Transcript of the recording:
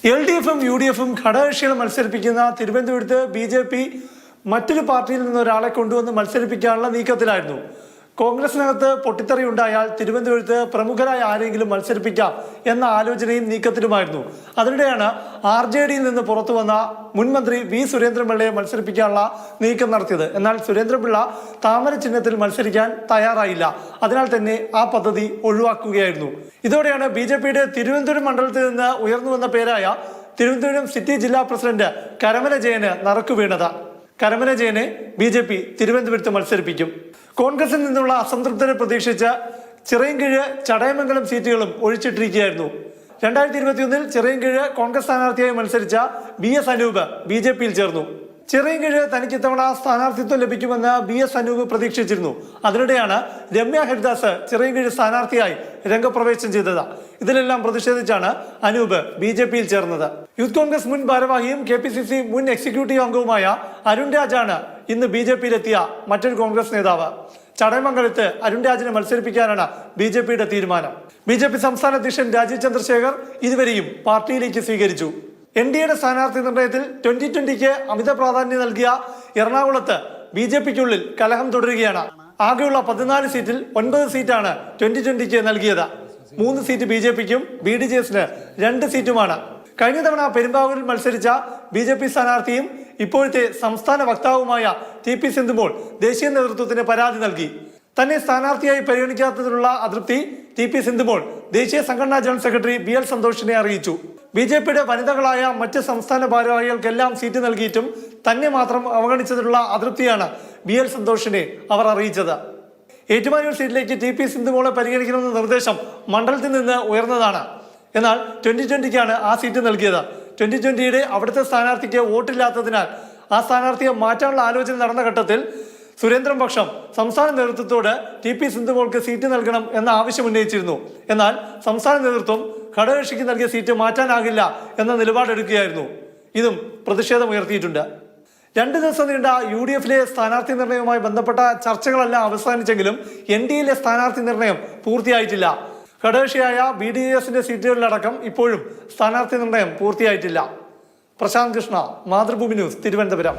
LDFും UDFും ഘടകകക്ഷികളെ മത്സരിപ്പിക്കുന്ന തിരുവനന്തപുരത്ത് BJP മറ്റൊരു പാർട്ടിയിൽ നിന്ന് ഒരാളെ കൊണ്ടുവന്ന് മത്സരിപ്പിക്കാനുള്ള നീക്കത്തിലായിരുന്നു. കോൺഗ്രസിനകത്ത് പൊട്ടിത്തെറി ഉണ്ടായാൽ തിരുവനന്തപുരത്ത് പ്രമുഖരായ ആരെങ്കിലും മത്സരിപ്പിക്കാം എന്ന ആലോചനയും നീക്കത്തിലുമായിരുന്നു. അതിനിടെയാണ് RJDയിൽ നിന്ന് പുറത്തു വന്ന മുൻമന്ത്രി V. സുരേന്ദ്രപിള്ളയെ മത്സരിപ്പിക്കാനുള്ള നീക്കം നടത്തിയത്. എന്നാൽ സുരേന്ദ്രപിള്ള താമര ചിഹ്നത്തിൽ മത്സരിക്കാൻ തയ്യാറായില്ല. അതിനാൽ തന്നെ ആ പദ്ധതി ഒഴിവാക്കുകയായിരുന്നു. ഇതോടെയാണ് BJPയുടെ തിരുവനന്തപുരം മണ്ഡലത്തിൽ നിന്ന് ഉയർന്നു വന്ന പേരായ തിരുവനന്തപുരം സിറ്റി ജില്ലാ പ്രസിഡന്റ് കരമന ജയന് നറുക്കു വീണത്. കരമന ജയനെ BJP തിരുവനന്തപുരത്ത് മത്സരിപ്പിക്കും. കോൺഗ്രസിൽ നിന്നുള്ള അസംതൃപ്തരെ പ്രതീക്ഷിച്ച് ചിറയൻകീഴ് ചടയമംഗലം സീറ്റുകളും ഒഴിച്ചിട്ടിരിക്കുകയായിരുന്നു. 2021 ചിറയൻകീഴ് കോൺഗ്രസ് സ്ഥാനാർത്ഥിയായി മത്സരിച്ച BS അനൂപ് BJPയിൽ ചേർന്നു. ചിറയൻകീഴ് തനിക്ക് ഇത്തവണ സ്ഥാനാർത്ഥിത്വം ലഭിക്കുമെന്ന് BS അനൂപ് പ്രതീക്ഷിച്ചിരുന്നു. അതിനിടെയാണ് രമ്യ ഹരിദാസ് ചിറയൻകീഴ് സ്ഥാനാർത്ഥിയായി രംഗപ്രവേശം ചെയ്തത്. ഇതിലെല്ലാം പ്രതിഷേധിച്ചാണ് അനൂപ് BJPയിൽ ചേർന്നത്. യൂത്ത് കോൺഗ്രസ് മുൻ ഭാരവാഹിയും KPCC മുൻ എക്സിക്യൂട്ടീവ് അംഗവുമായ അരുൺ രാജാണ് ഇന്ന് BJPയിലെത്തിയ മറ്റൊരു കോൺഗ്രസ് നേതാവ്. ചടയമംഗലത്ത് അരുൺ രാജിനെ മത്സരിപ്പിക്കാനാണ് BJPയുടെ തീരുമാനം. BJP സംസ്ഥാന അധ്യക്ഷൻ രാജീവ് ചന്ദ്രശേഖർ ഇരുവരെയും പാർട്ടിയിലേക്ക് സ്വീകരിച്ചു. NDAയുടെ സ്ഥാനാർത്ഥി നിർണയത്തിൽ 2020 അമിത പ്രാധാന്യം നൽകിയ എറണാകുളത്ത് BJPക്കുള്ളിൽ കലഹം തുടരുകയാണ്. ആകെയുള്ള 14 സീറ്റിൽ 9 സീറ്റാണ് 2020 നൽകിയത്. 3 സീറ്റ് BJPക്കും BDJSന് 2 സീറ്റുമാണ്. കഴിഞ്ഞ തവണ പെരുമ്പാവൂരിൽ മത്സരിച്ച BJP സ്ഥാനാർത്ഥിയും ഇപ്പോഴത്തെ സംസ്ഥാന വക്താവുമായ TP സിന്ധുമോൾ ദേശീയ നേതൃത്വത്തിന് പരാതി നൽകി. തന്നെ സ്ഥാനാർത്ഥിയായി പരിഗണിക്കാത്തതിനുള്ള അതൃപ്തി TP സിന്ധുമോൾ ദേശീയ സംഘടനാ ജനറൽ സെക്രട്ടറി BL സന്തോഷിനെ അറിയിച്ചു. BJPയുടെ വനിതകളായ മറ്റ് സംസ്ഥാന ഭാരവാഹികൾക്കെല്ലാം സീറ്റ് നൽകിയിട്ടും തന്നെ മാത്രം അവഗണിച്ചതിനുള്ള അതൃപ്തിയാണ് BL സന്തോഷിനെ അവർ അറിയിച്ചത്. ഏറ്റുമാനൂർ സീറ്റിലേക്ക് TP സിന്ധുമോളെ പരിഗണിക്കണമെന്ന നിർദ്ദേശം മണ്ഡലത്തിൽ നിന്ന് ഉയർന്നതാണ്. എന്നാൽ 2020 ആ സീറ്റ് നൽകിയത്. 2020 അവിടുത്തെ സ്ഥാനാർത്ഥിക്ക് വോട്ടില്ലാത്തതിനാൽ ആ സ്ഥാനാർത്ഥിയെ മാറ്റാനുള്ള ആലോചന നടന്ന ഘട്ടത്തിൽ സുരേന്ദ്രൻ പക്ഷം സംസ്ഥാന നേതൃത്വത്തോട് TP സിന്ധുമോൾക്ക് സീറ്റ് നൽകണം എന്ന ആവശ്യം ഉന്നയിച്ചിരുന്നു. എന്നാൽ സംസ്ഥാന നേതൃത്വം ഘടകകക്ഷിക്ക് നൽകിയ സീറ്റ് മാറ്റാനാകില്ല എന്ന നിലപാടെടുക്കുകയായിരുന്നു. ഇതും പ്രതിഷേധമുയർത്തിയിട്ടുണ്ട്. 2 ദിവസം നീണ്ട UDFിലെ സ്ഥാനാർത്ഥി നിർണയവുമായി ബന്ധപ്പെട്ട ചർച്ചകളെല്ലാം അവസാനിച്ചെങ്കിലും NDAയിലെ സ്ഥാനാർത്ഥി നിർണയം പൂർത്തിയായിട്ടില്ല. ഘടകകക്ഷിയായ BDJSന്റെ സീറ്റുകളിലടക്കം ഇപ്പോഴും സ്ഥാനാർത്ഥി നിർണയം പൂർത്തിയായിട്ടില്ല. പ്രശാന്ത് കൃഷ്ണ, മാതൃഭൂമി ന്യൂസ്, തിരുവനന്തപുരം.